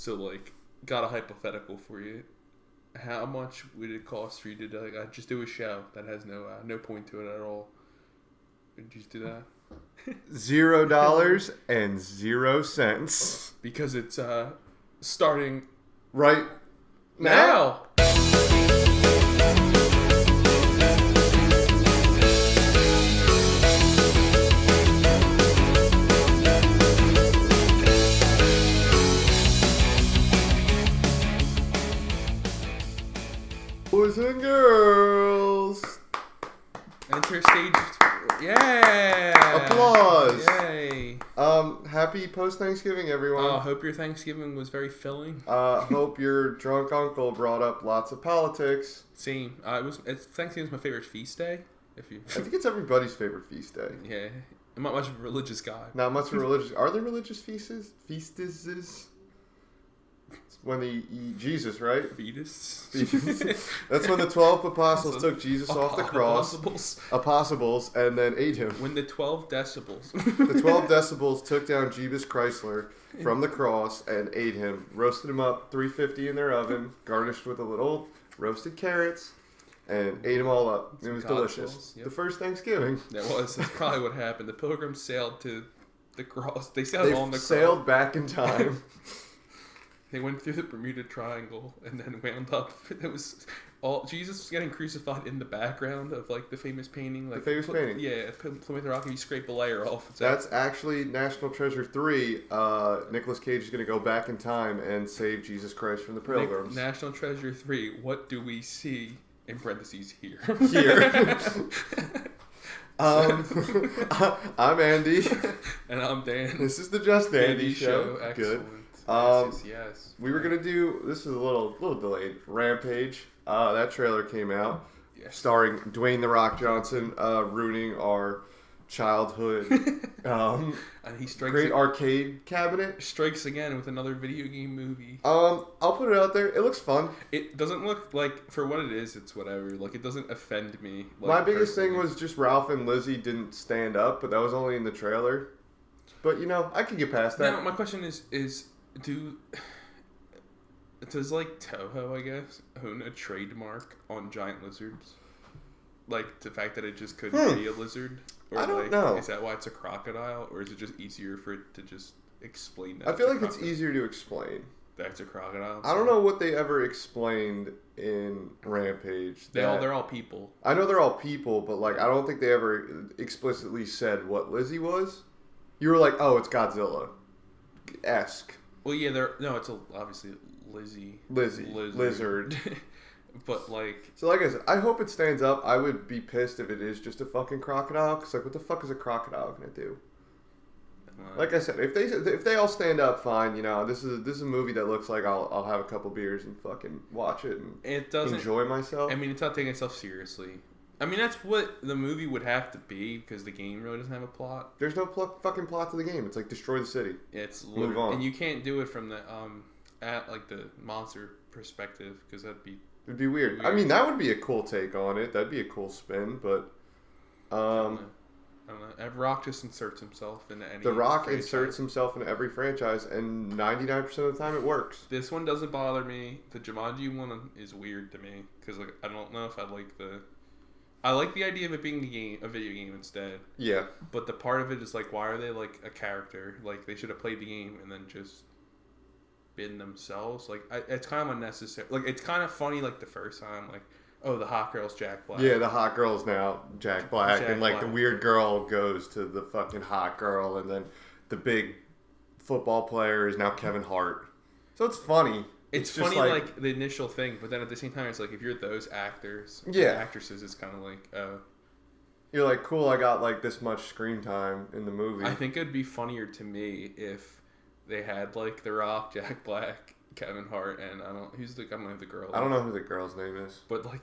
So, like, got a hypothetical for you. How much would it cost for you to like, just do a show that has no point to it at all? Would you just do that? $0 and 0 cents. Because it's starting right now. Boys and girls. Enter stage. Yeah. Applause. Yay. Happy post-Thanksgiving, everyone. Hope your Thanksgiving was very filling. Hope your drunk uncle brought up lots of politics. Same. Thanksgiving is my favorite feast day. I think it's everybody's favorite feast day. Yeah. I'm not much of a religious guy. Not much of a religious. Are there religious feasts? Feasts? When they eat Jesus, right? Fetus. That's when the 12 apostles took Jesus off the cross. Apostles, and then ate him. When the 12 decibels. The 12 decibels took down Jeebus Chrysler from the cross and ate him. Roasted him up, 350 in their oven, garnished with a little roasted carrots, and ate them all up. It was delicious. Yep. The first Thanksgiving. That's probably what happened. The pilgrims sailed to the cross. They sailed on the cross. They sailed back in time. They went through the Bermuda Triangle and then wound up. It was all Jesus was getting crucified in the background of like the famous painting. Like, the famous painting. Yeah, Plymouth Rock, and you scrape a layer off. That's actually National Treasure 3. Nicolas Cage is going to go back in time and save Jesus Christ from the pilgrims. National Treasure 3. What do we see? In parentheses, here. Here. I'm Andy. And I'm Dan. This is the Just Andy Show. Excellent. Good. Yes. We were gonna do. This is a little delayed. Rampage. That trailer came out, starring Dwayne "The Rock" Johnson, ruining our childhood. And he strikes. Great arcade cabinet. Strikes again with another video game movie. I'll put it out there. It looks fun. It doesn't look like, for what it is, it's whatever. Like, it doesn't offend me. Like, my biggest thing was just Ralph and Lizzie didn't stand up, but that was only in the trailer. But I can get past that. Now, my question is. Does like Toho, I guess, own a trademark on giant lizards? Like the fact that it just couldn't be a lizard? Or I don't know. Is that why it's a crocodile? Or is it just easier for it to just explain that? I feel like it's easier to explain. That's a crocodile? I don't know what they ever explained in Rampage. They're all people. I know they're all people, but like I don't think they ever explicitly said what Lizzie was. You were like, oh, it's Godzilla-esque. Well, yeah, it's obviously Lizzie. Lizard. But like... So like I said, I hope it stands up. I would be pissed if it is just a fucking crocodile. Because like, what the fuck is a crocodile going to do? Like I said, if they all stand up, fine. This is a movie that looks like I'll have a couple beers and fucking watch it and enjoy myself. I mean, it's not taking itself seriously. I mean, that's what the movie would have to be, because the game really doesn't have a plot. There's no fucking plot to the game. It's like destroy the city. It's move on. And you can't do it from the at like the monster perspective, because it'd be weird. I mean, that would be a cool take on it. That'd be a cool spin, but I don't know. Rock just inserts himself into any. The Rock inserts himself into every franchise, and 99% of the time it works. This one doesn't bother me. The Jumanji one is weird to me, because like I don't know if I like the. I like the idea of it being a video game instead. Yeah. But the part of it is like, why are they like a character? Like, they should have played the game and then just been themselves. Like, it's kind of unnecessary. Like, it's kind of funny, like, the first time, like, oh, the hot girl's Jack Black. Yeah, the hot girl's now Jack Black. And, like, the weird girl goes to the fucking hot girl. And then the big football player is now Kevin Hart. So it's funny. It's funny, like, the initial thing, but then at the same time, it's like, if you're those actors, actresses, it's kind of like, oh. You're like, cool, I got, like, this much screen time in the movie. I think it'd be funnier to me if they had, like, The Rock, Jack Black, Kevin Hart, and I don't know who the girl is. I don't know who the girl's name is. But, like,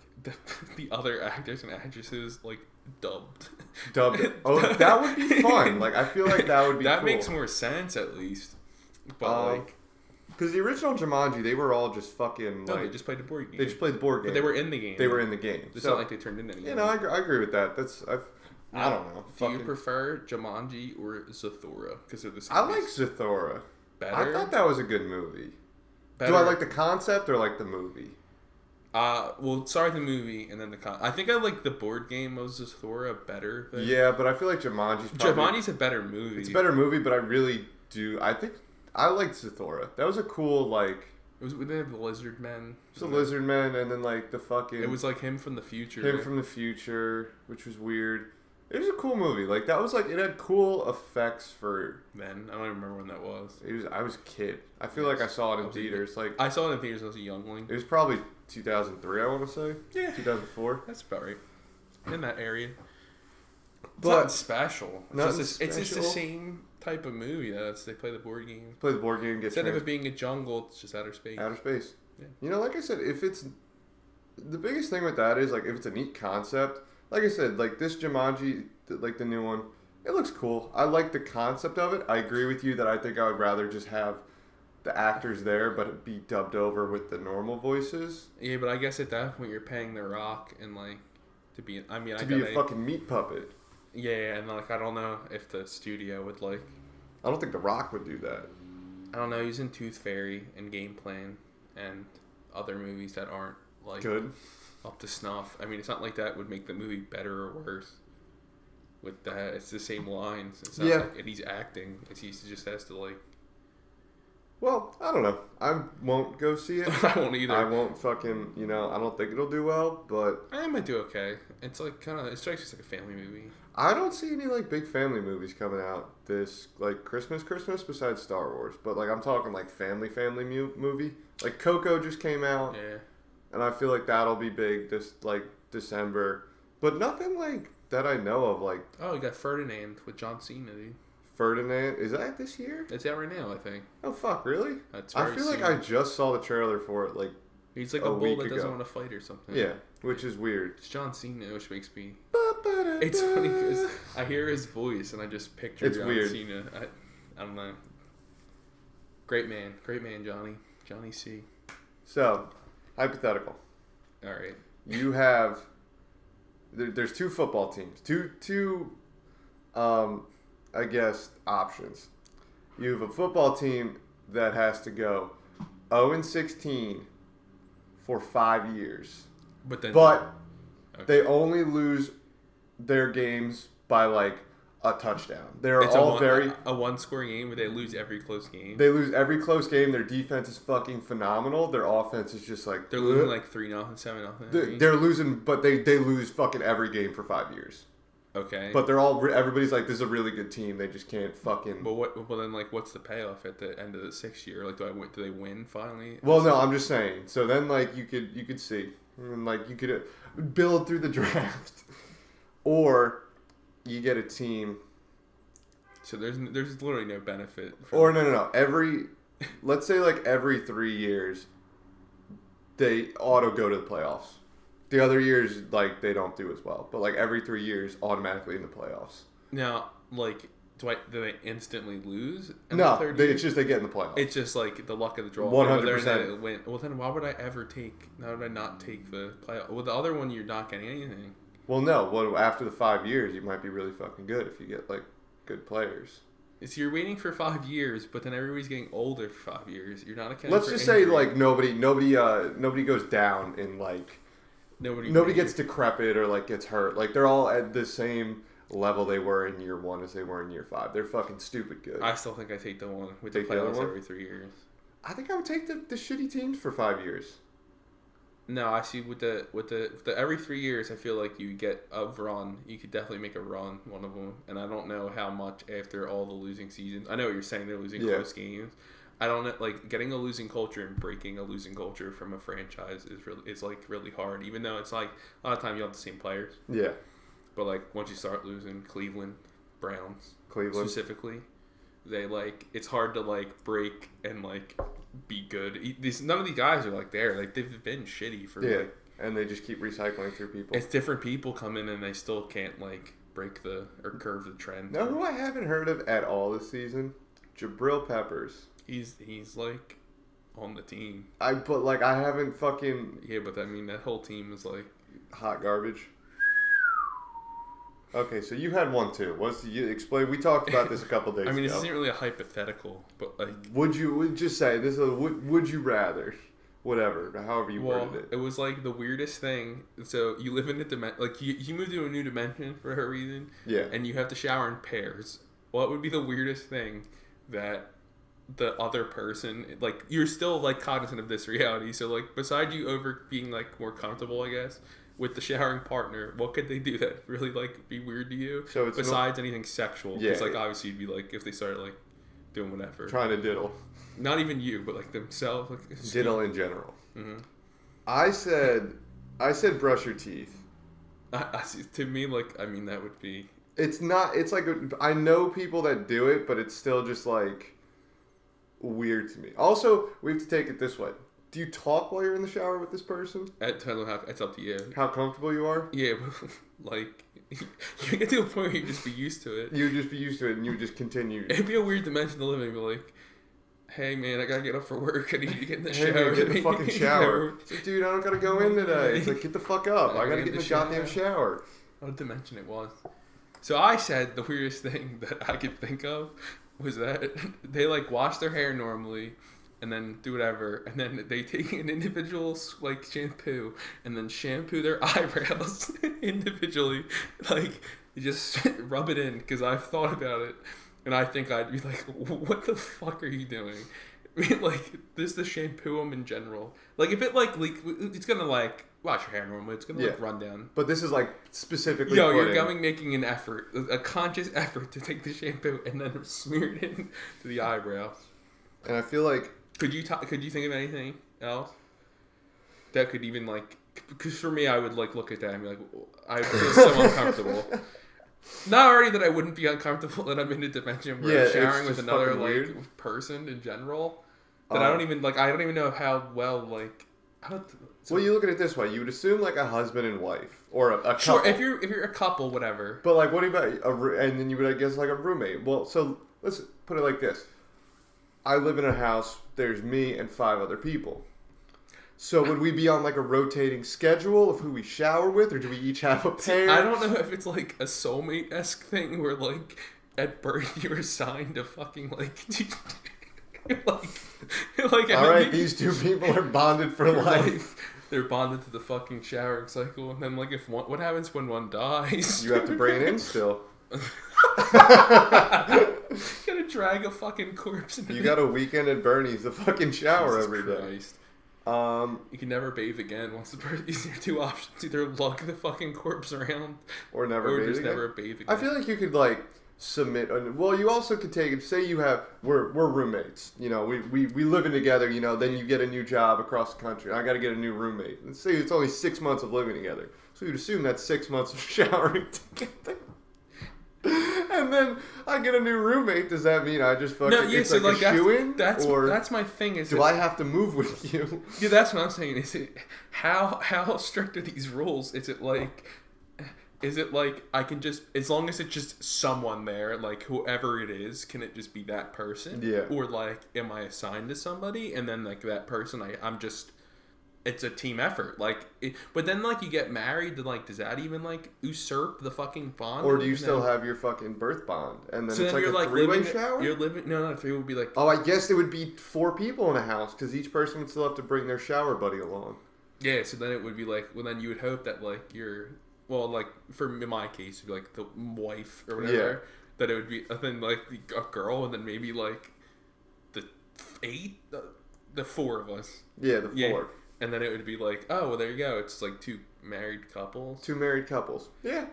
the other actors and actresses, like, dubbed. Oh, that would be fun. Like, I feel like that would be that cool. makes more sense, at least. But, like... Because the original Jumanji, they were all just fucking, no, they just played the board game. They just played the board game. But they were in the game. They were in the game. It's not like they turned into anything. I agree with that. I don't know. Do you prefer Jumanji or Zathura? Because they're the same. I like Zathura. Better? I thought that was a good movie. Better. Do I like the concept or like the movie? Well, sorry, the movie and then I think I like the board game of Zathura better. Yeah, but I feel like Jumanji's a better movie. It's a better movie, but I really do. I think I liked Zathura. That was a cool like. It was. They have the lizard men. It's the lizard men, and then like the fucking. It was like him from the future. Which was weird. It was a cool movie. Like that was like it had cool effects for. Then I don't even remember when that was. I was a kid. I feel like I saw it in theaters. Like I saw it in theaters as a youngling. It was probably 2003. I want to say. Yeah. 2004. That's about right. In that area. But it's not special. It's just the same type of movie. They play the board game. Instead of it being a jungle, it's just outer space. Yeah. You know, like I said, if it's the biggest thing with that is like if it's a neat concept. Like I said, like this Jumanji, like the new one, it looks cool. I like the concept of it. I agree with you that I think I would rather just have the actors there, but it be dubbed over with the normal voices. Yeah, but I guess at that point you're paying The Rock and like to be a fucking meat puppet. Yeah, and like I don't know if the studio would like. I don't think The Rock would do that. I don't know. He's in Tooth Fairy and Game Plan and other movies that aren't like good. Up to snuff. I mean, it's not like that would make the movie better or worse. With that, it's the same lines. It's not like, and he's acting. He just has to like. Well, I don't know. I won't go see it. I won't either. I won't fucking. I don't think it'll do well, but I might do okay. It's like it strikes me as like a family movie. I don't see any like big family movies coming out this like Christmas besides Star Wars. But like I'm talking like family movie. Like Coco just came out. Yeah. And I feel like that'll be big this like December, but nothing like that I know of. Like you got Ferdinand with John Cena, dude. Ferdinand, is that this year? It's out right now, I think. Oh fuck, really? That's I feel like I just saw the trailer for it. Like he's like a bull that doesn't want to fight or something. Yeah, which is weird. It's John Cena, which makes me. It's funny because I hear his voice and I just picture John Cena. I don't know. Great man, Johnny C. So. Hypothetical. All right. You have. There's two football teams. Two. I guess options. You have a football team that has to go 0-16 for 5 years. But okay. They only lose their games by like a touchdown. It's a one-score game where they lose every close game. They lose every close game. Their defense is fucking phenomenal. Their offense is just like they're losing like 3-0, 7-0. They're losing, but they lose fucking every game for 5 years. Okay. But everybody's like, this is a really good team. They just can't fucking. Well, then like, what's the payoff at the end of the 6th year? Like, do they win finally? Well, no, I'm just saying. So then, like, you could see, and like you could build through the draft, or you get a team. So there's literally no benefit. No. Let's say like every 3 years, they auto go to the playoffs. The other years, like they don't do as well. But like every 3 years, automatically in the playoffs. Now, like, do they instantly lose? No, it's just they get in the playoffs. It's just like the luck of the draw. 100%. Well, then why would I ever take? Why would I not take the playoff? Well, the other one you're not getting anything. Well, no. Well, after the 5 years, you might be really fucking good if you get like good players. So you're waiting for 5 years, but then everybody's getting older for 5 years. You're not accounting. Let's just say like nobody goes down in like nobody gets decrepit or like gets hurt. Like they're all at the same level they were in year 1 as they were in year 5. They're fucking stupid good. I still think I take the one with the playoffs every 3 years. I think I would take the shitty teams for 5 years. No, I see with the every 3 years, I feel like you get a run. You could definitely make a run, one of them. And I don't know how much after all the losing seasons. I know what you're saying, they're losing close games. I don't know, like getting a losing culture and breaking a losing culture from a franchise is like really hard. Even though it's like a lot of times you have the same players. Yeah. But like once you start losing, Cleveland Browns specifically, they like it's hard to like break and like be good. None of these guys are like there. Like they've been shitty for like, and they just keep recycling through people. It's different people come in and they still can't like break or curve the trend. Know who I haven't heard of at all this season? Jabril Peppers. He's like on the team. I haven't fucking but I mean that whole team is like hot garbage. Okay, so you had one too. You explain? We talked about this a couple days ago. I mean, this isn't really a hypothetical, but like, would just say this? Would you rather? Whatever, however you worded it. It was like the weirdest thing. So you live in a dimension, like you move to a new dimension for a reason. Yeah. And you have to shower in pairs. What would be the weirdest thing that the other person, like, you're still like cognizant of this reality? So like, beside you over being like more comfortable, I guess, with the showering partner, what could they do that really like be weird to you? So it's besides anything sexual. Yeah. Because like obviously you'd be like, if they started like doing whatever, trying to diddle. Not even you, but like themselves. Like, diddle in general. Mm-hmm. I said brush your teeth. To me, like, I mean, that would be... It's not... It's like... I know people that do it, but it's still just, like, weird to me. Also, we have to take it this way. Do you talk while you're in the shower with this person? It depends on how... It's up to you. How comfortable you are? Yeah, but, like... You get to a point where you just be used to it. You would just be used to it, and you would just continue. It'd be a weird dimension to live in. Be like... Hey man, I gotta get up for work. I need you to get in the shower. Hey man, get in the fucking shower. It's like, dude, I don't gotta go in today. It's like, get the fuck up. I gotta get in the goddamn shower. What dimension it was. So I said the weirdest thing that I could think of was that they like wash their hair normally and then do whatever, and then they take an individual like shampoo and then shampoo their eyebrows individually. Like, you just rub it in, because I've thought about it. And I think I'd be like, what the fuck are you doing? I mean, like, this to shampoo them in general. Like, if it, like, it's gonna, like, wash your hair normally. It's gonna, like, run down. But this is, like, specifically you're making an effort, a conscious effort to take the shampoo and then smear it in to the eyebrows. And I feel like... Could you think of anything else that could even, like... Because for me, I would, like, look at that and be like, I feel so uncomfortable. Not already that I wouldn't be uncomfortable that I'm in a dimension where I'm showering with another like person in general. That I don't even know how well like. Well, you look at it this way: you would assume like a husband and wife or a couple. Sure, if you're a couple, whatever. But like, what about and then you would, I guess, like a roommate. Well, so let's put it like this: I live in a house. There's me and 5 other people. So would we be on like a rotating schedule of who we shower with, or do we each have a pair? I don't know if it's like a soulmate-esque thing where like at birth you're assigned a fucking like all right, these 2 people are bonded for life. They're bonded to the fucking showering cycle, and then like if what happens when one dies? You have to bring it in still. You gotta drag a fucking corpse in. You got a weekend at Bernie's, the fucking shower Jesus every day. Christ. You can never bathe again once the person. These are 2 options: either lug the fucking corpse around, or never bathe again. I feel like you could like submit. Well, you also could take it. Say we're roommates. You know, we living together. You know, then you get a new job across the country. I got to get a new roommate. Let's say it's only 6 months of living together. So you'd assume that's 6 months of showering together. And then I get a new roommate. Does that mean I just fucking... No, yeah, it's so like a shoe-in? That's my thing. Is I have to move with you? Yeah, that's what I'm saying. Is it... How strict are these rules? Is it like I can just... As long as it's just someone there, like whoever it is, can it just be that person? Yeah. Or like, am I assigned to somebody? And then like that person, I'm just... It's a team effort, but then like you get married, then like does that even like usurp the fucking bond? Or do you still have your fucking birth bond, and then so it's then like a 3-way shower? You're living 3 would be like. Oh, I guess it would be 4 people in a house because each person would still have to bring their shower buddy along. Yeah, so then it would be like, well, then you would hope that like like for in my case, it'd be like the wife or whatever. Yeah. That it would be then like a girl, and then maybe like the 4 of us. Yeah, the 4. Yeah. And then it would be like, oh, well, there you go. It's like 2 married couples. 2 married couples. Yeah.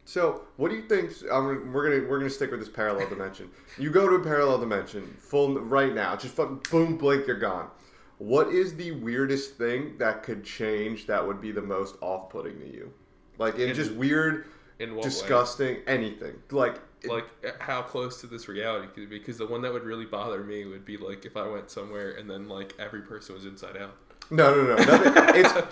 So, what do you think? We're gonna stick with this parallel dimension. You go to a parallel dimension, right now. Just fucking boom, blink, you're gone. What is the weirdest thing that could change that would be the most off-putting to you? Like in just weird, disgusting, way? Anything. Like how close to this reality could it be? Because the one that would really bother me would be like if I went somewhere and then like every person was inside out. No.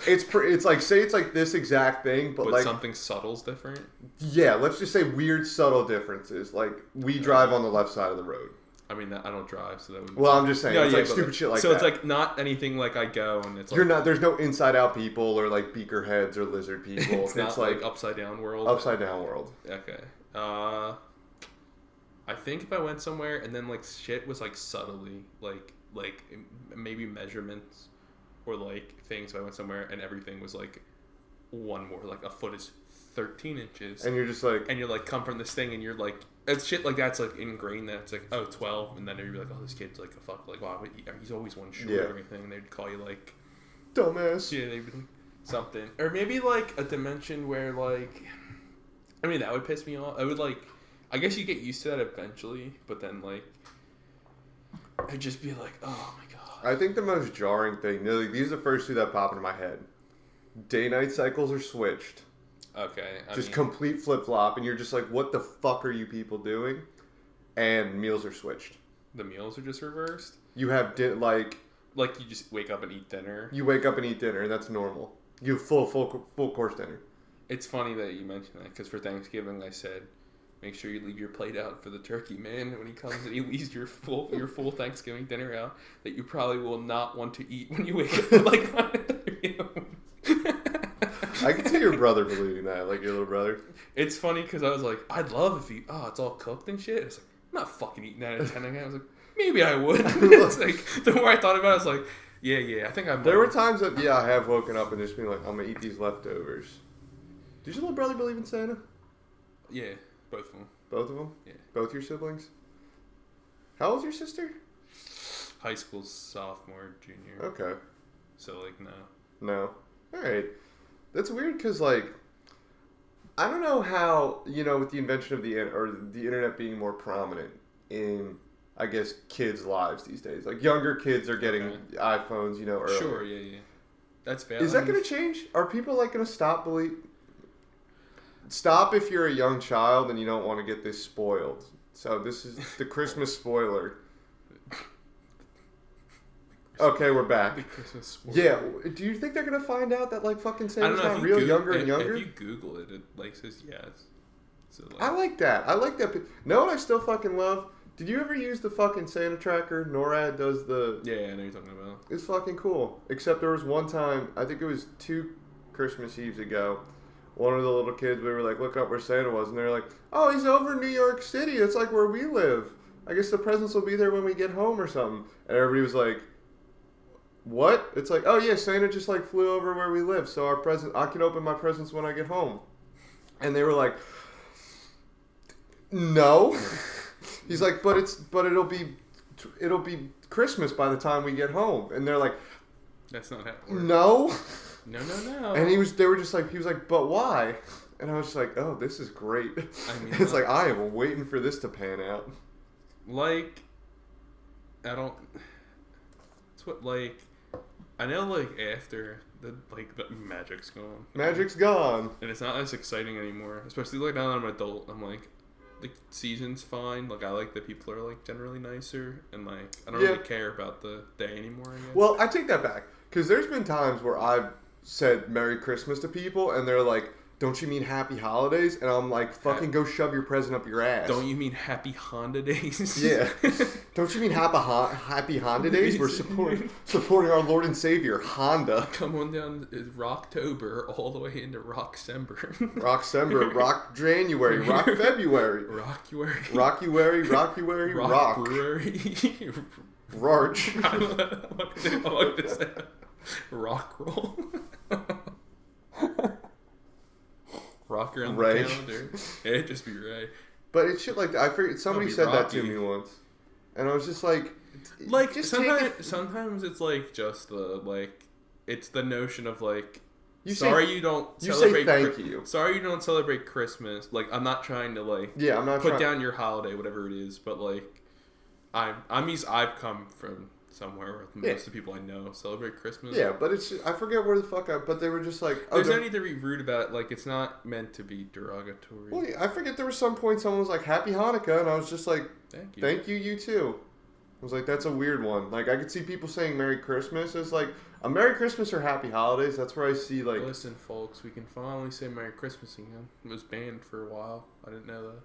It's like, say it's like this exact thing, but like something subtle's different. Yeah, let's just say weird subtle differences. Like we drive on the left side of the road. I mean, I don't drive, so that would... Well, I'm just saying, it's like stupid shit like so that. So it's like not anything like I go and it's like... You're not, there's no inside out people or like beaker heads or lizard people. It's not like upside down world. Upside down world. Okay. I think if I went somewhere and then like shit was like subtly like maybe measurements or like things. If I went somewhere and everything was like one more, like a foot is 13 inches. And you're just like... And you're like, come from this thing and you're like... It's shit like that's like ingrained that it's like, oh, 12. And then you'd be like, oh, this kid's like a fuck. Like, wow, he's always one short or anything. And they'd call you like... Dumbass. Yeah, they'd be something. Or maybe like a dimension where like... I mean, that would piss me off. I would like... I guess you get used to that eventually. But then like... I'd just be like, oh my god. I think the most jarring thing... These are the first two that pop into my head. Day-night cycles are switched. Okay. Just complete flip-flop, and you're just like, what the fuck are you people doing? And meals are switched. The meals are just reversed? You have, like you just wake up and eat dinner? You wake up and eat dinner, and that's normal. You have full course dinner. It's funny that you mentioned that, because for Thanksgiving I said, make sure you leave your plate out for the turkey man when he comes and he leaves your full Thanksgiving dinner out that you probably will not want to eat when you wake up like on I can see your brother believing that, like your little brother. It's funny because I was like, I'd love if it's all cooked and shit. It's like, I'm not fucking eating that at 10 again. I was like, maybe I would. It's like, the more I thought about it, I was like, yeah, I think I might. There were times that, I have woken up and just been like, I'm going to eat these leftovers. Does your little brother believe in Santa? Yeah, both of them. Both of them? Yeah. Both your siblings? How old's your sister? High school sophomore, junior. Okay. So, like, no. No. All right. That's weird because, like, I don't know how, with the invention of the internet being more prominent in, I guess, kids' lives these days. Like, younger kids are getting iPhones, early. Sure, yeah. That's fair. Is that going to change? Are people, like, going to stop if you're a young child and you don't want to get this spoiled? So this is the Christmas spoiler. Okay, we're back. Yeah, do you think they're gonna find out that like fucking Santa's not real, younger and younger? If you Google it, it like says yes. So, like, I like that. Know what I still fucking love? Did you ever use the fucking Santa tracker? NORAD does the... Yeah, I know you're talking about. It's fucking cool. Except there was one time, I think it was 2 Christmas Eves ago, one of the little kids, we were like, look up where Santa was, and they're like, oh, he's over in New York City. It's like where we live. I guess the presents will be there when we get home or something. And everybody was like... What? It's like, oh yeah, Santa just like flew over where we live, so I can open my presents when I get home. And they were like, no. He's like, but it'll be Christmas by the time we get home. And they're like, that's not how it works. No. No. And he was like, but why? And I was just like, oh, this is great. I mean, it's like, I am waiting for this to pan out. Like, I know, like, after the magic's gone. Magic's gone. And it's not as exciting anymore. Especially, like, now that I'm an adult, I'm like, the season's fine. Like, I like that people are, like, generally nicer. And, like, I don't really care about the day anymore, I guess. Well, I take that back. Because there's been times where I've said Merry Christmas to people, and they're like, don't you mean Happy Holidays? And I'm like, fucking go shove your present up your ass. Don't you mean Happy Honda Days? Yeah. Don't you mean Happy Honda Days? We're supporting our Lord and Savior, Honda. Come on down Rocktober all the way into Rocksember. Rocksember, Rock January, Rock February. Rockuary. Rockuary, Rock. Rarch. I like to say rock roll. Rock around the calendar. It'd just be Ray. But it's shit like that. I forget, somebody said Rocky. That to me once. And I was just like... just sometimes it's like just the, like... It's the notion of like... you don't celebrate... thank you. Sorry you don't celebrate Christmas. Like, I'm not trying to like... Yeah, I'm not put down your holiday, whatever it is. But like... I've come from... somewhere where most of the people I know celebrate Christmas. Yeah, but I forget where the fuck but they were just like... There's no need to be rude about it. Like, it's not meant to be derogatory. Well, I forget there was some point someone was like, Happy Hanukkah, and I was just like, Thank you, you too. I was like, that's a weird one. Like, I could see people saying Merry Christmas as like, a Merry Christmas or Happy Holidays. That's where I see like... Listen, folks, we can finally say Merry Christmas again. It was banned for a while. I didn't know that.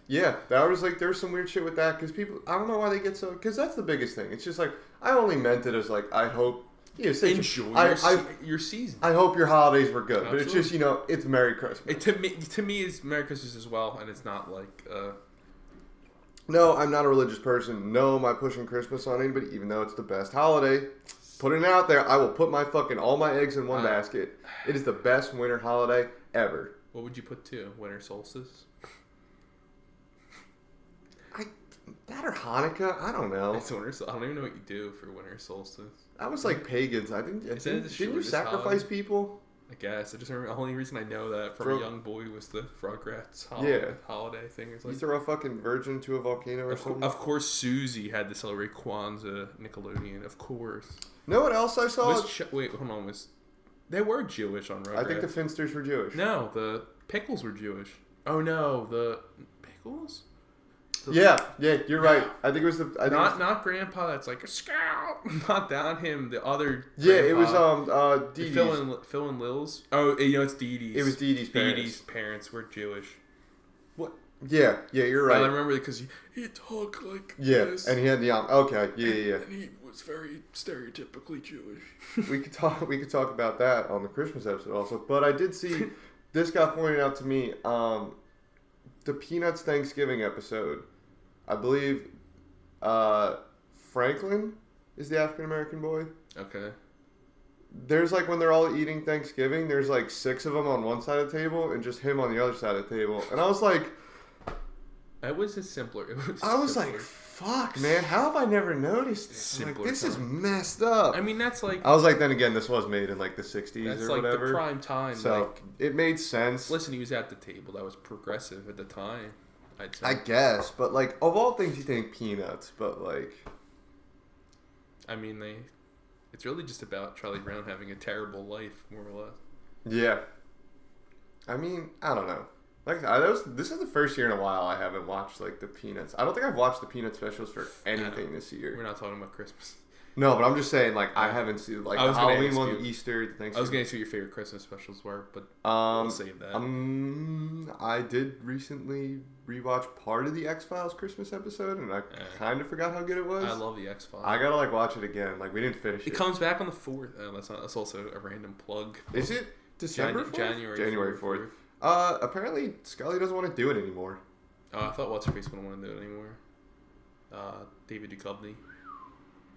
Yeah, that was like, there was some weird shit with that because people, I don't know why they get so, because that's the biggest thing. It's just like, I only meant it as like, I hope, enjoy your season. I hope your holidays were good. Absolutely. But it's just, it's Merry Christmas. To me, it's Merry Christmas as well, and it's not like, No, I'm not a religious person. No, am I pushing Christmas on anybody, even though it's the best holiday. Putting it out there, I will put all my eggs in one basket. It is the best winter holiday ever. What would you put to? Winter solstice? That or Hanukkah? I don't know. It's winter. I don't even know what you do for winter solstice. That was like pagans. Didn't you sacrifice holiday? People? I guess. I just remember the only reason I know that from a young boy was the Rugrats holiday thing. It's like, you throw a fucking virgin into a volcano or something? Of course, Susie had to celebrate Kwanzaa, Nickelodeon. Of course. Know what else I saw? Wait, hold on. They were Jewish on Rugrats. I think the Finsters were Jewish. No, the Pickles were Jewish. Oh no, the Pickles? Yeah, you're right. I think it was not Grandpa. That's like a scout. Not down him. The other. Yeah, Grandpa. It was Dee Dee's. Phil and Lil's. Oh, it's Dee Dee's. It was Dee Dee's parents. Dee Dee's parents were Jewish. What? Yeah, you're right. I remember because he talked like this. And he had the okay, yeah. And he was very stereotypically Jewish. we could talk about that on the Christmas episode also. But I did see this got pointed out to me. The Peanuts Thanksgiving episode. I believe Franklin is the African American boy. Okay. There's like when they're all eating Thanksgiving, there's like 6 of them on one side of the table and just him on the other side of the table. And I was like, it was just simpler. I was like, fuck, man, how have I never noticed this? Like, this is messed up. I mean, that's like... I was like, then again, this was made in like the 60s that's or like whatever. The prime time. So like, it made sense. Listen, he was at the table. That was progressive at the time. I guess, but like, of all things you think Peanuts, but like... I mean, it's really just about Charlie Brown having a terrible life, more or less. Yeah. I mean, I don't know. Like, this is the first year in a while I haven't watched like the Peanuts. I don't think I've watched the Peanut specials for anything this year. We're not talking about Christmas. No, but I'm just saying, like, I haven't seen like the Halloween one, the Easter, the Thanksgiving. I was going to see what your favorite Christmas specials were, but we'll save that. I did recently rewatch part of the X-Files Christmas episode, and I kind of forgot how good it was. I love the X-Files. I gotta like watch it again. Like, we didn't finish it. It comes back on the 4th. That's also a random plug. Is it December 4th? January 4th. Apparently Scully doesn't want to do it anymore. Oh, I thought What's-Her-Face wouldn't want to do it anymore. David Duchovny.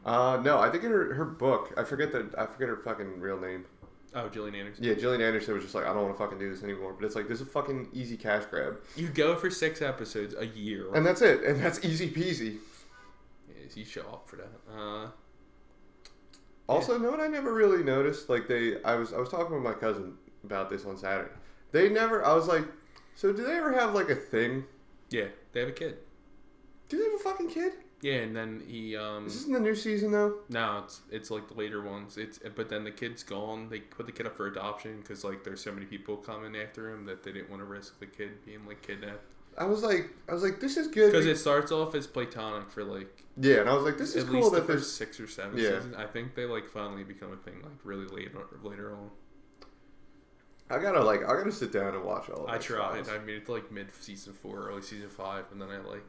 No, I think in her book, I forget her fucking real name. Oh, Gillian Anderson. Yeah, Gillian Anderson was just like, I don't want to fucking do this anymore. But it's like, this is a fucking easy cash grab. You go for 6 episodes a year. And that's it. And that's easy peasy. Yes, you show up for that. Also, no one I never really noticed, like I was talking with my cousin about this on Saturday. I was like, so do they ever have like a thing? Yeah, they have a kid. Do they have a fucking kid? Yeah, and then he Is this in the new season though? No, it's like the later ones. But then the kid's gone. They put the kid up for adoption because like there's so many people coming after him that they didn't want to risk the kid being like kidnapped. I was like, this is good because it starts off as platonic for like and I was like, this is cool that there's 6 or 7 seasons. I think they like finally become a thing like really later on. I gotta sit down and watch all of it. I tried. I made it to like mid season 4, early season 5, and then I like.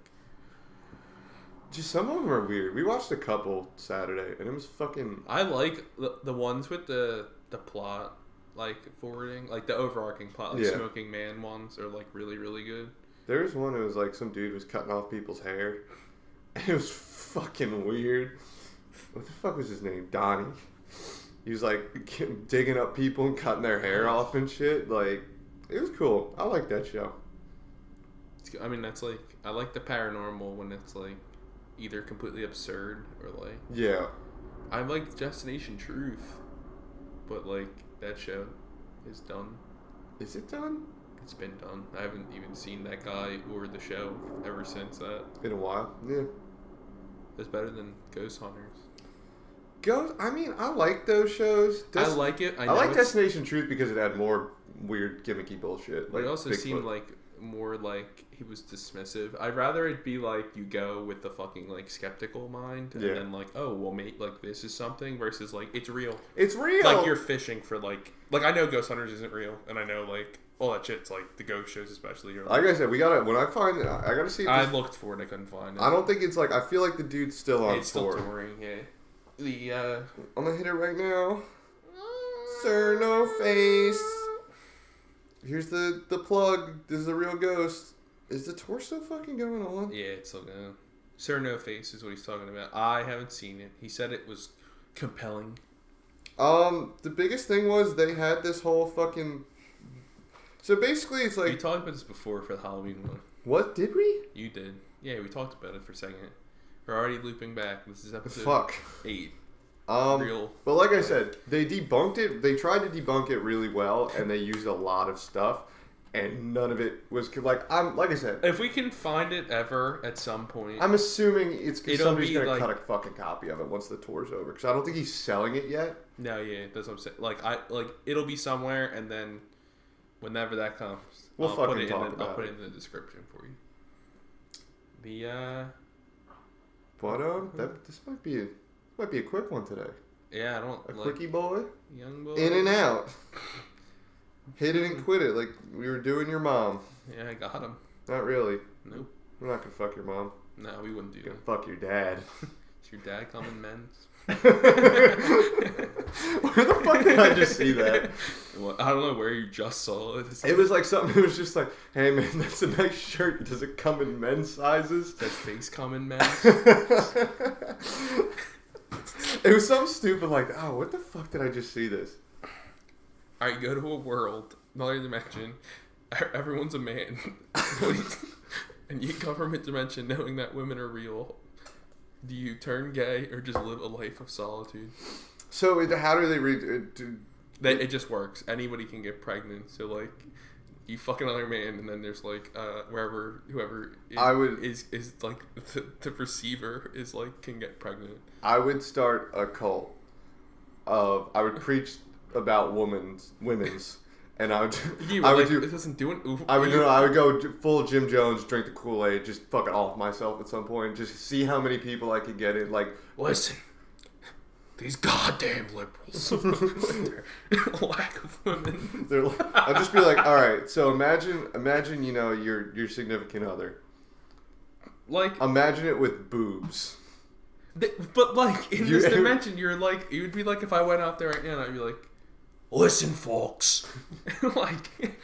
Just some of them are weird. We watched a couple Saturday, and it was fucking... I like the ones with the plot, like, forwarding. Like, the overarching plot, like, Smoking Man ones are, like, really, really good. There was one that was, like, some dude was cutting off people's hair. And it was fucking weird. What the fuck was his name? Donnie. He was, like, digging up people and cutting their hair off and shit. Like, it was cool. I like that show. I mean, that's, like... I like the paranormal when it's, like... either completely absurd or like I like Destination Truth, but like that show is done. Is it done? It's been done. I haven't even seen that guy or the show ever since that. In a while, yeah. It's better than Ghost Hunters. I mean, I like those shows. I like it. I like Destination Truth because it had more weird gimmicky bullshit. Like, it also seemed like more like he was dismissive. I'd rather it be like you go with the fucking like skeptical mind and then like, oh well, mate, like this is something versus like it's real. It's real. Like you're fishing for like I know Ghost Hunters isn't real, and I know like all that shit's like the ghost shows, especially. Like I said, we gotta. When I find it, I gotta see. I looked for it, I couldn't find it. I don't think it's like. I feel like the dude's still on It's tour. still touring, yeah. I'm gonna hit it right now. Sir, no face. Here's the plug. This is a real ghost. Is the tour still fucking going on? Yeah, it's still going. Sir No Face is what he's talking about. I haven't seen it. He said it was compelling. The biggest thing was they had this whole fucking. So basically, it's like. We talked about this before for the Halloween one. What did we? You did. Yeah, we talked about it for a second. We're already looping back. This is episode 8. But like I said, they debunked it. They tried to debunk it really well, and they used a lot of stuff, and none of it was like I said. If we can find it ever at some point, I'm assuming somebody's gonna like, cut a fucking copy of it once the tour's over, because I don't think he's selling it yet. No, yeah, that's what I'm saying. Like it'll be somewhere, and then whenever that comes, I'll put it in the description for you. This might be a quick one today. Yeah, I don't a quickie boy, young boy, in and out, hit it and quit it like we were doing your mom. Yeah, I got him. Not really. Nope. We're not gonna fuck your mom. No, we wouldn't do that. Fuck your dad. Is your dad coming, men's? Where the fuck did I just see that? Well, I don't know where you just saw it. It was like something. It was just like, hey man, that's a nice shirt. Does it come in men's sizes? Does face come in men's? It was something stupid like, oh, what the fuck did I just see this? Alright, go to a world, another dimension. Everyone's a man. And you government dimension knowing that women are real. Do you turn gay or just live a life of solitude? So how do they read it? It just works. Anybody can get pregnant. So like, you fuck another man, and then there's like whoever is like the receiver is like can get pregnant. I would start a cult of I would preach about women's, and I would it doesn't do it. I would go full Jim Jones, drink the Kool-Aid, just fucking off myself at some point, just see how many people I could get in. Like, listen, these goddamn liberals, lack of women. I'll just be like, all right. So imagine, you know, your significant other. Like, imagine it with boobs. But like in this dimension, you're like, it would be like if I went out there right now and I'd be like, listen, folks, like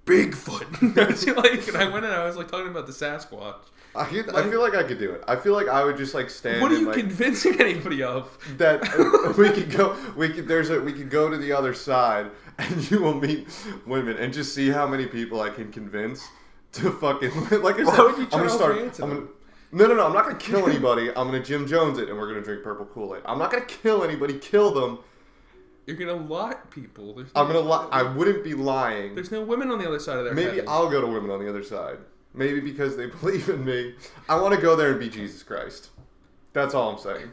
Bigfoot. Like, and I went and I was like talking about the Sasquatch. I feel like I could do it. I feel like I would just like stand. What are you convincing anybody of? That we could go to the other side and you will meet women and just see how many people I can convince to fucking like I said. Why would you try No, I'm not going to kill anybody. I'm going to Jim Jones it, and we're going to drink purple Kool-Aid. I'm not going to kill anybody, kill them. You're going to lie people. I'm going to lie. I wouldn't be lying. There's no women on the other side of their Maybe head. I'll go to women on the other side. Maybe because they believe in me. I want to go there and be Jesus Christ. That's all I'm saying.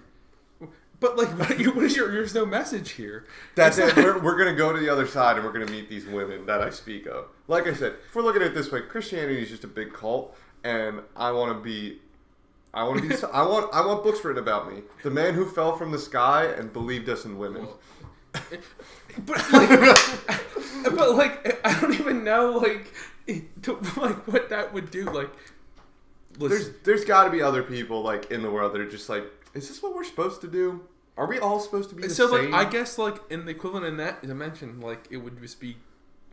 But, like, there's no message here. That's it. We're going to go to the other side, and we're going to meet these women that I speak of. Like I said, if we're looking at it this way, Christianity is just a big cult, and I want books written about me. The man who fell from the sky and believed us in women. But I don't even know what that would do. Like, there's got to be other people like in the world that are just like, is this what we're supposed to do? Are we all supposed to be the same? So like, I guess like in the equivalent in that dimension, like it would just be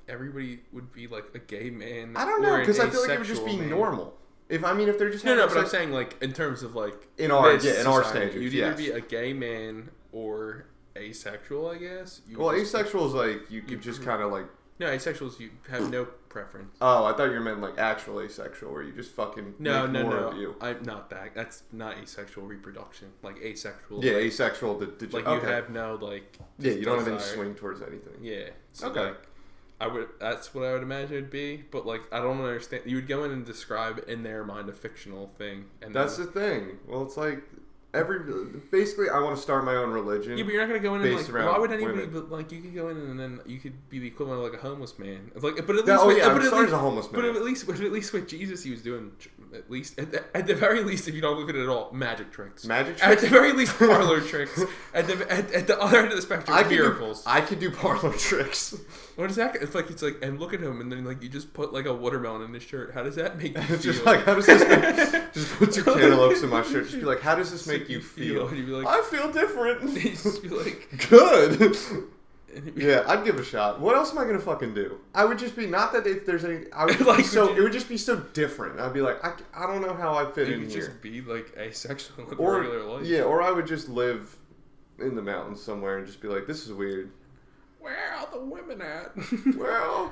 everybody would be like a gay man. I don't know, because I feel like it would just be normal. If they're just but I'm saying like in terms of like in our standards, you'd either be a gay man or asexual, I guess. Asexual is like you could just kind of like asexual is you have no preference. Oh, I thought you meant like actual asexual, where you just fucking no. Of you. I'm not that. That's not asexual reproduction. Like asexual. Yeah, asexual. You have no like. Yeah, you don't have any swing towards anything. Yeah. So okay. Like, that's what I would imagine it'd be, but like I don't understand. You would go in and describe in their mind a fictional thing, and that's the thing. Well, it's like basically I want to start my own religion. Yeah, but you're not gonna go in and like why would anybody? Women. But like you could go in and then you could be the equivalent of like a homeless man. Like, but at least I'm sorry, as a homeless man. But at least with Jesus, he was doing at least at the very least, if you don't look at it at all, magic tricks. Magic tricks? At the very least, parlor tricks. At the other end of the spectrum, miracles. I could do parlor tricks. What is that? It's like, and look at him, and then like you just put like a watermelon in his shirt. How does that make you feel? Just like, how does this make, just put 2 cantaloupes in my shirt. Just be like, how does this make you feel? And you'd be like, I feel different. You just be like, good. Yeah, I'd give it a shot. What else am I gonna fucking do? I would just be not that there's any. I would like it would just be so different. I'd be like, I don't know how I'd fit in here. You just be like asexual in or, regular life. Yeah, or I would just live in the mountains somewhere and just be like, this is weird. Where are the women at? Well,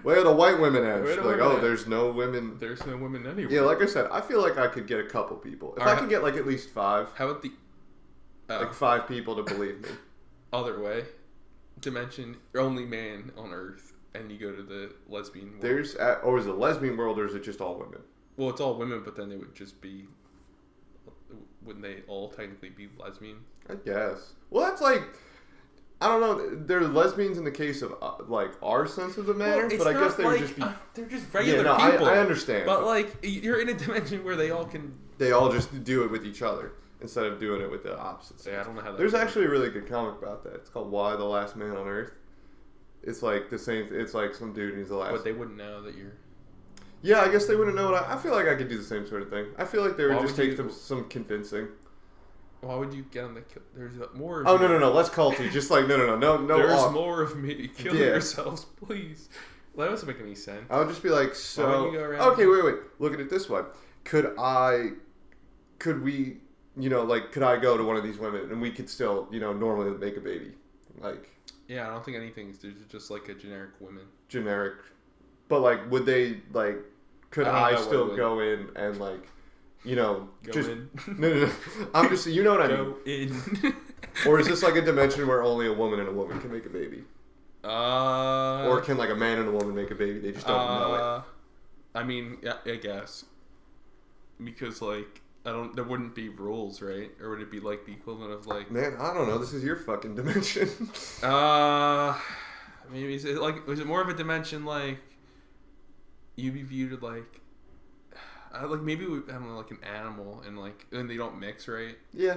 where are the white women at? She's like, at? there's no women. There's no women anywhere. Yeah, like I said, I feel like I could get a couple people. If I could get like at least 5. How about the like 5 people to believe me. Other way. Dimension, only man on Earth, and you go to the lesbian world. Or is it lesbian world, or is it just all women? Well, it's all women, but then they would just be. Wouldn't they all technically be lesbian? I guess. Well, that's like, I don't know. They're lesbians in the case of like our sense of the matter, but I guess they would just be. They're just regular people. I understand. But like, you're in a dimension where they all can. They all just do it with each other. Instead of doing it with the opposites. Yeah, I don't know how that There's actually a really good comic about that. It's called Why the Last Man on Earth. It's like the same. It's like some dude who's the last. But they wouldn't know that you're. Yeah, I guess they wouldn't know. I feel like I could do the same sort of thing. I feel like they would just take some convincing. Why would you get on the kill? There's more. Oh no, less culty. Just like no. There's more of me. Kill yourselves, please. Well, that doesn't make any sense. I would just be like, so. Okay, wait. Look at it this way. Could we? Could I go to one of these women and we could still, normally make a baby? Like... Yeah, I don't think anything's... There's just, like, a generic woman. Generic. But, like, would they, like... Could I still go in and, like, Go just... in. No. I'm just... You know what I mean? Go in. Or is this, like, a dimension where only a woman and a woman can make a baby? Or can, like, a man and a woman make a baby? They just don't know it. I mean, yeah, I guess. Because, like... There wouldn't be rules, right? Or would it be like the equivalent of like? Man, I don't know. This is your fucking dimension. Maybe is it more of a dimension like you be viewed like maybe I don't know, like an animal and they don't mix, right? Yeah.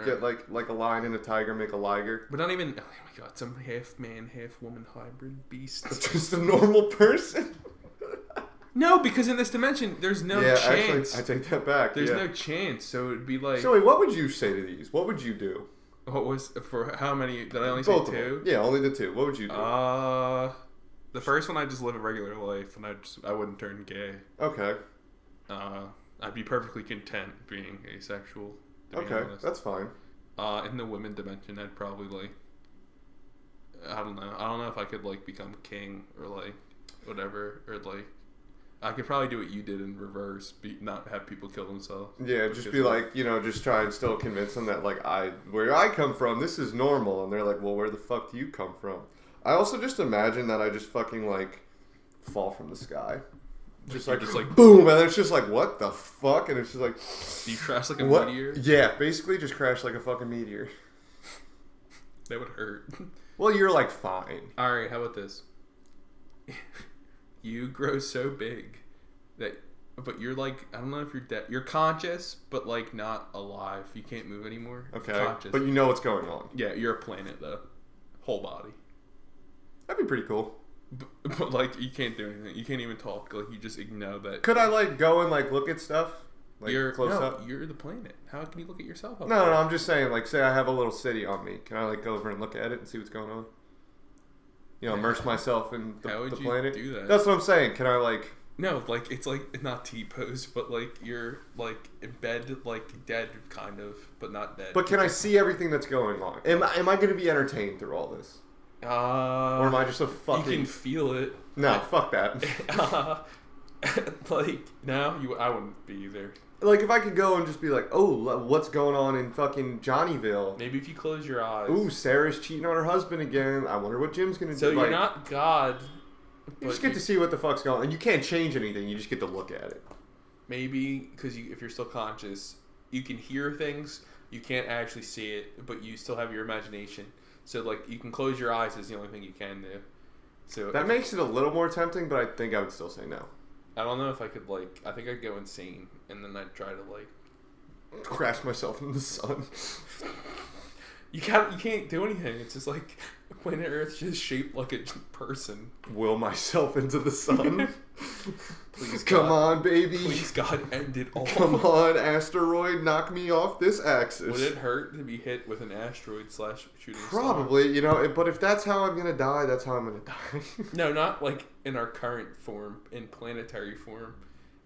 Get like a lion and a tiger make a liger. But not even. Oh my god, some half man, half woman hybrid beast. It's just a normal person. No, because in this dimension, there's no chance. Actually, I take that back. There's no chance, so it'd be like... So wait, what would you say to these? What would you do? What was... For how many... Did I only Both say 2? Yeah, only the 2. What would you do? The first one, I'd just live a regular life, and I wouldn't turn gay. Okay. I'd be perfectly content being asexual, to be honest. That's fine. In the women dimension, I'd probably, like... I don't know if I could, like, become king, or, like, whatever, or, like... I could probably do what you did in reverse, not have people kill themselves. Yeah, just be like, just try and still convince them that, like, where I come from, this is normal. And they're like, well, where the fuck do you come from? I also just imagine that I just fucking, like, fall from the sky. Just like boom, and it's just like, what the fuck? And it's just like... Do you crash like a meteor? Yeah, basically just crash like a fucking meteor. That would hurt. Well, you're, like, fine. Alright, how about this? You grow so big but you're like, I don't know if you're dead. You're conscious, but like not alive. You can't move anymore. Okay. Conscious. But you know what's going on. Yeah, you're a planet though. Whole body. That'd be pretty cool. But like, you can't do anything. You can't even talk. Like, you just know that. Could I like go and like look at stuff? Like you're up? You're the planet. How can you look at yourself? No, I'm just saying. Like, say I have a little city on me. Can I like go over and look at it and see what's going on? Immerse myself in the planet. Do that? That's what I'm saying. Can I like? No, like it's like not T-pose, but like you're like in bed, like dead, kind of, but not dead. But can I see everything that's going on? Am I going to be entertained through all this? Or am I just a fucking? You can feel it. No, fuck that. Like no, I wouldn't be either. Like, if I could go and just be like, oh, what's going on in fucking Johnnyville? Maybe if you close your eyes. Ooh, Sarah's cheating on her husband again. I wonder what Jim's going to do. So you're not God. You just get to see what the fuck's going on. And you can't change anything. You just get to look at it. Maybe, because if you're still conscious, you can hear things. You can't actually see it, but you still have your imagination. So, like, you can close your eyes is the only thing you can do. So that makes it a little more tempting, but I think I would still say no. I don't know if I could, like... I think I'd go insane, and then I'd try to, like... crash myself in the sun. You can't do anything. It's just like planet Earth's just shaped like a person. Will myself into the sun. Please, come God. on, baby. Please, God, end it all. Come on, asteroid, knock me off this axis. Would it hurt to be hit with an asteroid / shooting Probably, star? you know. But if that's how I'm gonna die, that's how I'm gonna die. No, not like in our current form, in planetary form.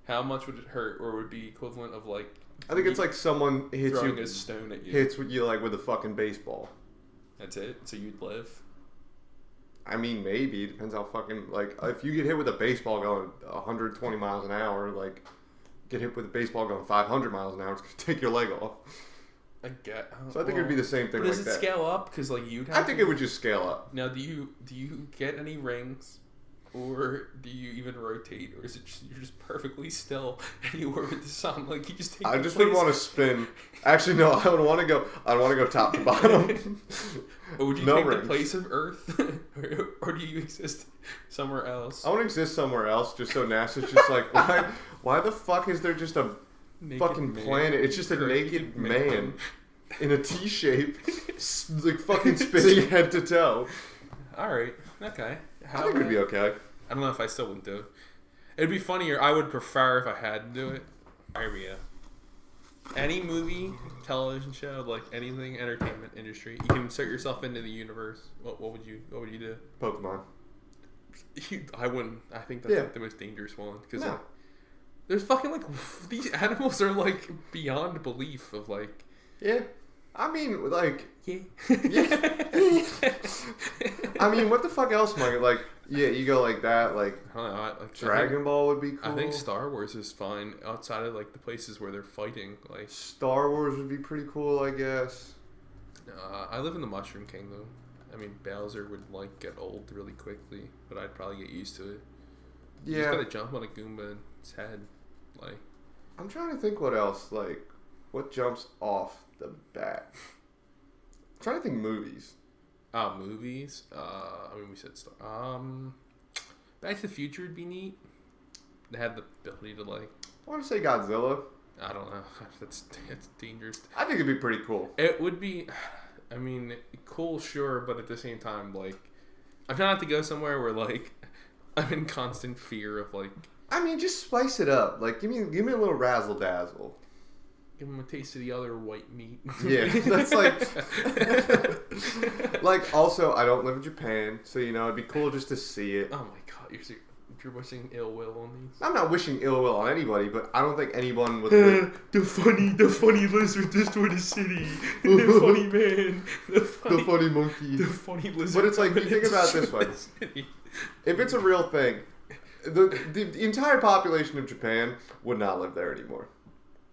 How much would it hurt, or would it be equivalent of like? I think it's like someone hits throwing you, a stone at you. hits you like with a fucking baseball. That's it. So you'd live. I mean, maybe. It depends how fucking, like, if you get hit with a baseball going 120 miles an hour, like, get hit with a baseball going 500 miles an hour, it's going to take your leg off. I get. So I think it would be the same thing but like does that. it scale up? Because, like, you'd have I think it would just scale up. Now, do you get any rings? Or do you even rotate? Or is it just, you're just perfectly still and you orbit the sun? Like, you just take I just would want to spin. Actually, no, I would want to go top to bottom. Or would you No take rings. the place of Earth? or do you exist somewhere else? I want to exist somewhere else just so NASA's just like, why the fuck is there just a Naked fucking man. planet? It's just a Naked naked man. man in a T shape, like fucking spinning head to toe. Alright, okay. I think it'd be okay. I don't know if I still wouldn't do it. It'd be funnier. I would prefer if I had to do it. Here we go. Any movie, television show, like anything, entertainment industry, you can insert yourself into the universe. What would you do? Pokemon. I wouldn't. I think that's Yeah. like the most dangerous one because No. like, there's fucking like these animals are like beyond belief of like. Yeah. I mean, like, Yeah. I mean, what the fuck else, Mike? Like, yeah, you go like that, like, I don't know, like Dragon Ball would be cool. I think Star Wars is fine outside of like the places where they're fighting. Like Star Wars would be pretty cool, I guess. I live in the Mushroom Kingdom. I mean, Bowser would like get old really quickly, but I'd probably get used to it. You just Yeah. gotta jump on a Goomba and its head, like. I'm trying to think what else, like, what jumps off the bat. I'm trying to think movies. Movies. I mean, we said Back to the Future would be neat. They had the ability to like. I want to say Godzilla. I don't know. That's dangerous. I think it'd be pretty cool. It would be. I mean, cool, sure, but at the same time, like, I'm trying not to go somewhere where like I'm in constant fear of like. I mean, just spice it up. Like, give me a little razzle dazzle. Give them a taste of the other white meat. Yeah, that's like. Like, also, I don't live in Japan, so you know it'd be cool just to see it. Oh my god, you're wishing ill will on these. I'm not wishing ill will on anybody, but I don't think anyone would. Live. The funny lizard destroyed the city. The funny man. The funny monkey. The funny lizard. But it's like, you think about it this way. If it's a real thing, the entire population of Japan would not live there anymore.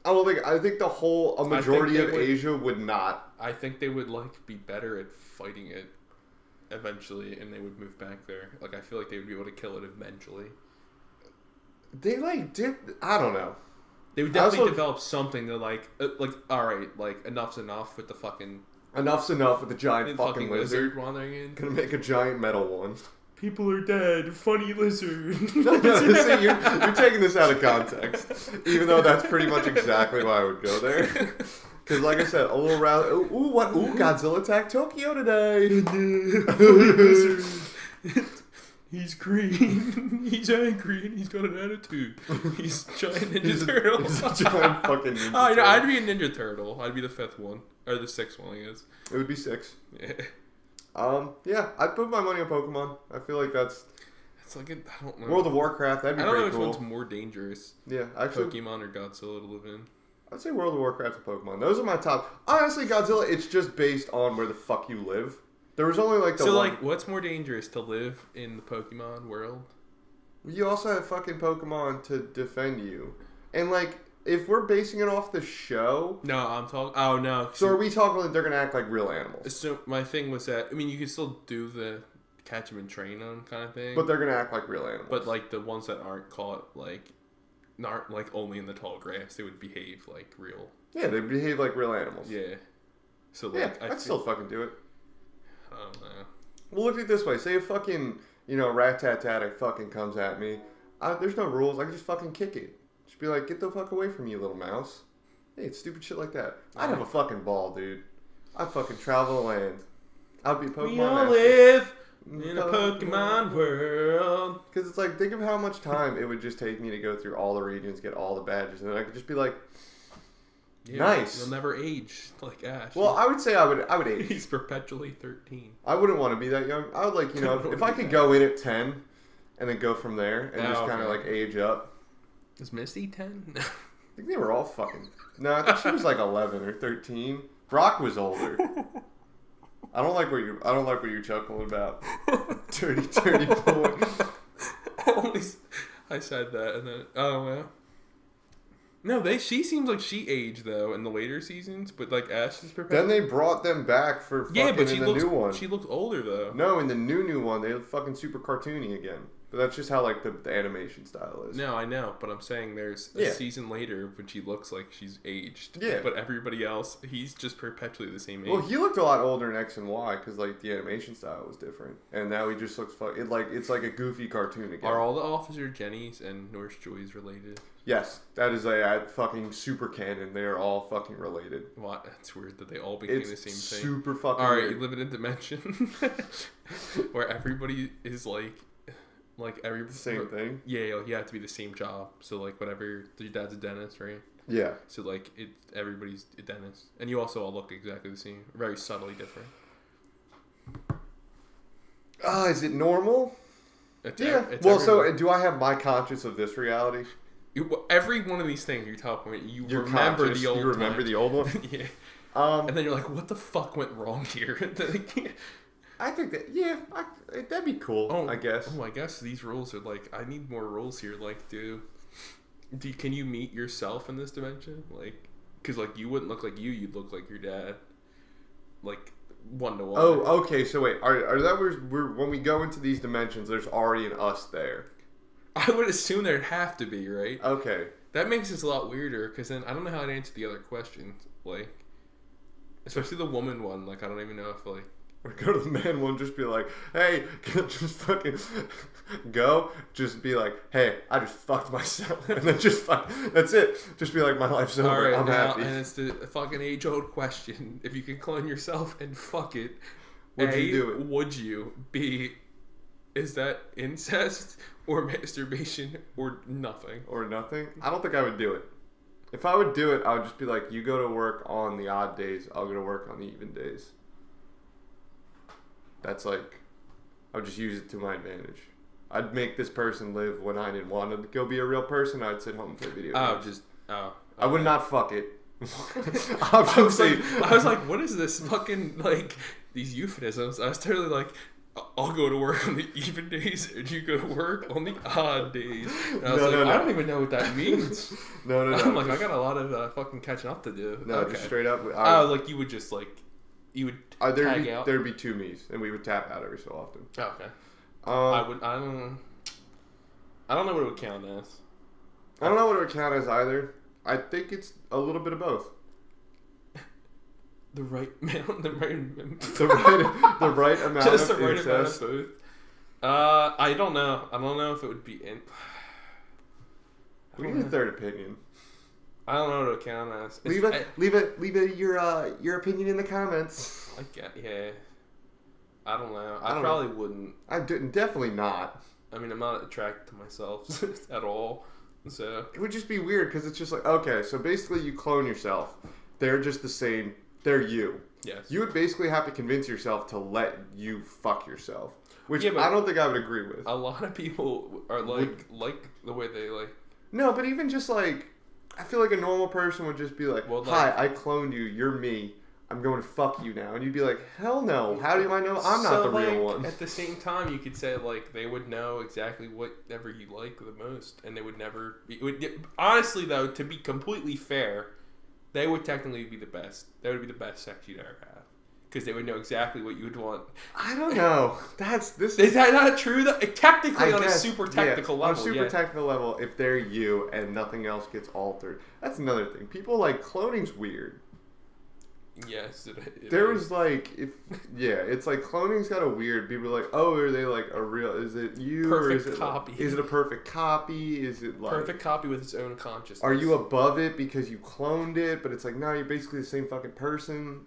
I think a majority of Asia would not. I think they would like be better at fighting it eventually, and they would move back there. Like, I feel like they would be able to kill it eventually. They I don't know. They would definitely develop something to like all right, like enough's enough with the fucking. Enough's enough with the giant fucking lizard. wandering in. Gonna make a giant metal one. People are dead. Funny lizard. No, see, you're taking this out of context. Even though that's pretty much exactly why I would go there. Because, like I said, a little round. Ooh, Godzilla attacked Tokyo today. Funny lizard. He's green. He's angry, and he's got an attitude. He's a giant Ninja Turtle. He's a giant fucking Ninja Oh, Turtle. I'd be a Ninja Turtle. I'd be the 5th one. Or the 6th one, I guess. It would be 6. Yeah. Yeah, I'd put my money on Pokemon. I feel like that's... It's like, I don't know. World of Warcraft, that'd be pretty cool. I don't know which one's more dangerous. Yeah, actually... Pokemon or Godzilla to live in. I'd say World of Warcraft and Pokemon. Those are my top... Honestly, Godzilla, it's just based on where the fuck you live. There was only like the So, one... like, what's more dangerous, to live in the Pokemon world? You also have fucking Pokemon to defend you. And, like, if we're basing it off the show... No, I'm talking... Oh, no. So are we talking like they're going to act like real animals? So, my thing was that... I mean, you can still do the catch them and train them kind of thing. But they're going to act like real animals. But, like, the ones that aren't caught, like... Aren't, like, only in the tall grass. They would behave like real... Yeah, they behave like real animals. Yeah. So, Yeah, like... I'd still fucking do it. I don't know. Well, look at it this way. Say a fucking, Rat-Tat-Tat fucking comes at me. There's no rules. I can just fucking kick it. Just be like, get the fuck away from me, you little mouse. Hey, it's stupid shit like that. I'd have a fucking ball, dude. I'd fucking travel the land. I'd be a Pokemon. We all live in a Pokemon world. Because it's like, think of how much time it would just take me to go through all the regions, get all the badges, and then I could just be like, nice. You'll never age like Ash. Well, I would say I would age. He's perpetually 13. I wouldn't want to be that young. I would like, if I could go in at 10 and then go from there and just kind of like age up. Is Misty 10? I think they were all fucking... No, I think she was like 11 or 13. Brock was older. I don't like what you're chuckling about. Dirty boy. I said that and then well. No, she seems like she aged though in the later seasons, but like Ash is perpetual. Then they brought them back for fucking in the new one. She looks older though. No, in the new one they look fucking super cartoony again. But that's just how like the animation style is. No, I know, but I'm saying there's a season later when she looks like she's aged. Yeah. But everybody else, he's just perpetually the same age. Well, he looked a lot older in X and Y because like the animation style was different, and now he just looks it's like a goofy cartoon again. Are all the Officer Jennies and Nurse Joys related? Yes, that is a fucking super canon. They are all fucking related. What? That's weird that they all became the same thing. Super fucking all right, weird. You live in a dimension where everybody is like every same thing. Yeah, you have to be the same job. So like whatever, your dad's a dentist, right? Yeah. So like everybody's a dentist, and you also all look exactly the same, very subtly different. Is it normal? So do I have my conscience of this reality? Every one of these things you're talking about, you remember the old one. Yeah. And then you're like, what the fuck went wrong here? I think that that'd be cool. I guess. I guess these rules are like, I need more rules here. Like, can you meet yourself in this dimension? Like, because like you wouldn't look like you'd look like your dad. Like 1-to-1. Oh, okay. So wait, are that when we go into these dimensions, there's already an us there? I would assume there'd have to be, right? Okay. That makes this a lot weirder because then I don't know how I'd answer the other questions, like, especially the woman one. Like, I don't even know if like. Or go to the man one, just be like, hey, can I just fucking go? Just be like, hey, I just fucked myself. And then that's it. Just be like, my life's over. All right, I'm happy. And it's the fucking age-old question. If you could clone yourself and fuck it, would you do it? Would you? B, is that incest or masturbation or nothing? Or nothing? I don't think I would do it. If I would do it, I would just be like, you go to work on the odd days, I'll go to work on the even days. That's like, I would just use it to my advantage. I'd make this person live when I didn't want to go be a real person. I'd sit home and play video games. I would not fuck it. I was like, what is this fucking, like, these euphemisms? I was totally like, I'll go to work on the even days and you go to work on the odd days. And I was I don't even know what that means. No. I'm like, I got a lot of fucking catching up to do. No, just straight up. Like you would just like, you would tag out. There'd be two me's and we would tap out every so often. Oh, okay. I don't know what it would count as. I don't know what it would count as either. I think it's a little bit of both. The right amount, the right amount just the right amount of both. I don't know. I don't know if it would be in. We need a third opinion. I don't know what it would count as. Leave your opinion in the comments. Yeah. I don't know. I probably wouldn't. I definitely not. I mean, I'm not attracted to myself at all. So it would just be weird because it's just like, okay, so basically you clone yourself. They're just the same. They're you. Yes. You would basically have to convince yourself to let you fuck yourself, which I don't think I would agree with. A lot of people are like the way they like. No, but even just like, I feel like a normal person would just be like, hi, I cloned you. You're me. I'm going to fuck you now. And you'd be like, hell no. How do I know I'm not the real one? At the same time, you could say, like, they would know exactly whatever you like the most. And they would never... honestly, though, to be completely fair, they would technically be the best. That would be the best sex you'd ever have. Because they would know exactly what you would want. I don't know. Is that not true? Technically, on a super technical level. On a super technical level, if they're you and nothing else gets altered. That's another thing. People like, cloning's weird. Yes, there was like it's like cloning's kind of weird. People are like, oh, are they like a real? Is it you? Perfect or is it copy. Is it a perfect copy? Is it like perfect copy with its own consciousness? Are you above it because you cloned it? But it's like no, you're basically the same fucking person.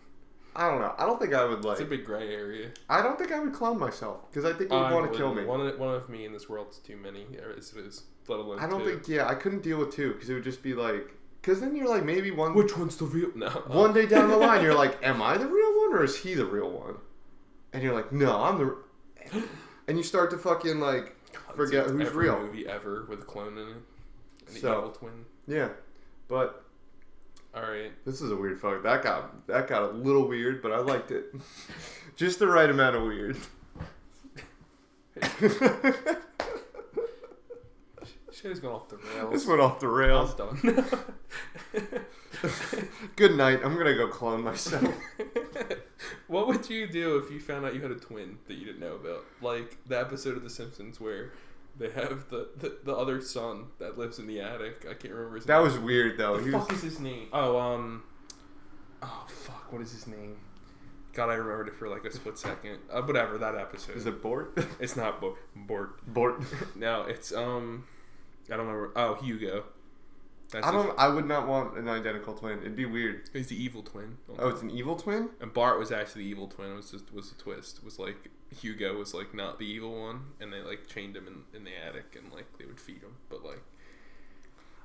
I don't know. I don't think I would like. It's a big gray area. I don't think I would clone myself because I think it would want to kill me. One of me in this world is too many. As it is, let alone I don't two. think. Yeah, I couldn't deal with two because it would just be like. Because then you're like maybe one. Which one's the real? No. One day down the line, you're like, am I the real one or is he the real one? And you're like, no, I'm the. And you start to fucking like forget who's every real. Movie ever with a clone in it, an evil twin. Yeah, but. All right. This is a weird fuck. That got a little weird, but I liked it. Just the right amount of weird. Shit has gone off the rails. This went off the rails. I'm done. Good night. I'm gonna go clone myself. What would you do if you found out you had a twin that you didn't know about? Like the episode of The Simpsons where they have the other son that lives in the attic. I can't remember his name. That was weird though. What the fuck is his name? Oh fuck, what is his name? God, I remembered it for like a split second. Whatever, that episode. Is it Bort? It's not Bort. Bort. No, it's I don't remember. Oh, Hugo. I would not want an identical twin. It'd be weird. He's the evil twin. Oh, it's an evil twin? And Bart was actually the evil twin. It was a twist. It was like Hugo was like not the evil one, and they like chained him in the attic, and like they would feed him. But like,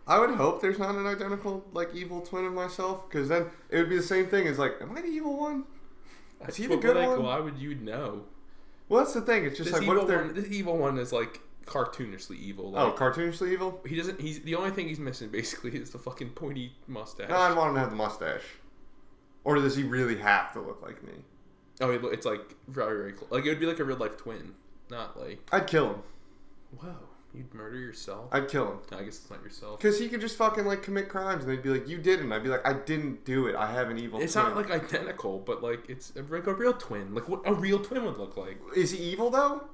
I would hope there's not an identical like evil twin of myself, because then it would be the same thing as like, am I the evil one? Is he the good one? Why would you know? Well, that's the thing. It's just this like what if they're this evil one is like cartoonishly evil. Like, cartoonishly evil? He doesn't. He's the only thing he's missing basically is the fucking pointy mustache. No, I'd want him to have the mustache. Or does he really have to look like me? Oh, it's like very, very close. Like it would be like a real life twin, not like. I'd kill him. Whoa, you'd murder yourself? I'd kill him. I guess it's not yourself. Because he could just fucking like commit crimes, and they'd be like, "You didn't." I'd be like, "I didn't do it. I have an evil." It's twin. not like identical, but like it's like a real twin. Like what a real twin would look like. Is he evil though?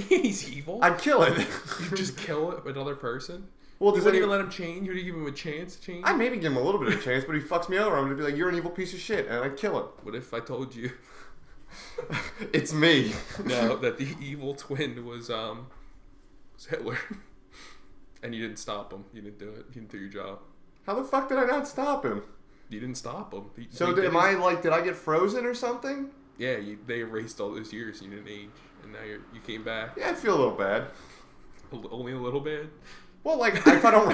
He's evil. I'd kill it. You just kill another person. Well, you wouldn't even let him change. You would give him a chance to change. I'd maybe give him a little bit of a chance, but he fucks me over. I'm gonna be like, "You're an evil piece of shit," and I'd kill him. What if I told you? It's me. No, that the evil twin was Hitler, and you didn't stop him. You didn't do it. You didn't do your job. How the fuck did I not stop him? You didn't stop him. Did I get frozen or something? Yeah, they erased all those years. You didn't age, and now you came back. Yeah, I'd feel a little bad. Only a little bad. Well, like if I don't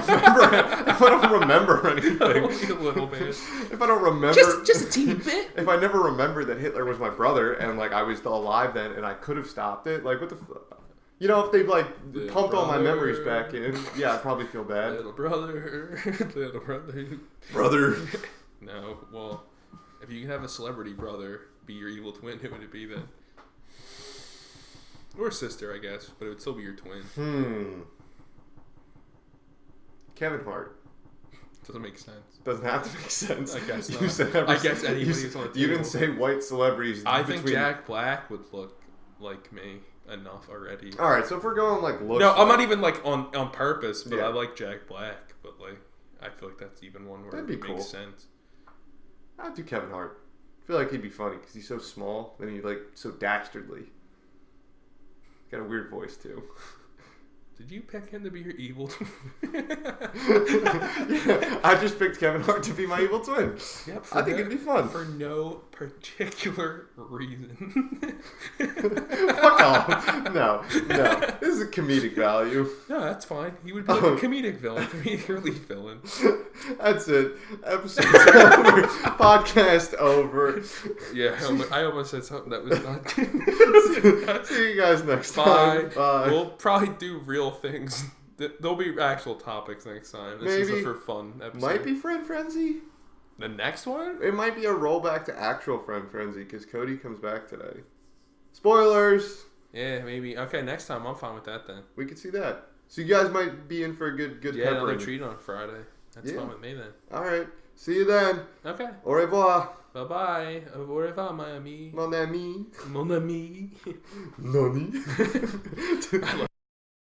remember anything, only a little bit. If I don't remember, just a teeny bit. If I never remember that Hitler was my brother and like I was still alive then and I could have stopped it, like what the fuck? You know, if they like pumped all my memories back in, yeah, I'd probably feel bad. Little brother, little brother. Brother. No, well, if you could have a celebrity brother be your evil twin, who would it be then? Or sister, I guess, but it would still be your twin. Kevin Hart. Doesn't make sense. Doesn't have to make sense. I guess not. You said I guess anybody who's on the table. You didn't say white celebrities. I think Jack Black would look like me enough already. All right, so if we're going like looks. No, I'm not even like on purpose, but I like Jack Black. But like, I feel like that's even one where it makes sense. I'd do Kevin Hart. I feel like he'd be funny because he's so small and he's like so dastardly. Got a weird voice too. Did you pick him to be your evil twin? Yeah, I just picked Kevin Hart to be my evil twin. Yep, I think it'd be fun. For no particular reason. Fuck off. No. This is a comedic value. No, that's fine. He would be like a comedic villain, comedic relief villain. That's it. Episode over. Podcast over. Yeah, I almost said something that was not. See you guys next time. Bye. We'll probably do real things. There'll be actual topics next time. This is a for fun episode. Might be Friend Frenzy. The next one? It might be a rollback to actual Friend Frenzy because Cody comes back today. Spoilers. Yeah, maybe. Okay, next time I'm fine with that then. We could see that. So you guys might be in for a good peppering. Another treat on Friday. That's fine with me then. All right. See you then. Okay. Au revoir. Bye-bye. Au revoir, my ami. Mon ami. Mon ami. Nani.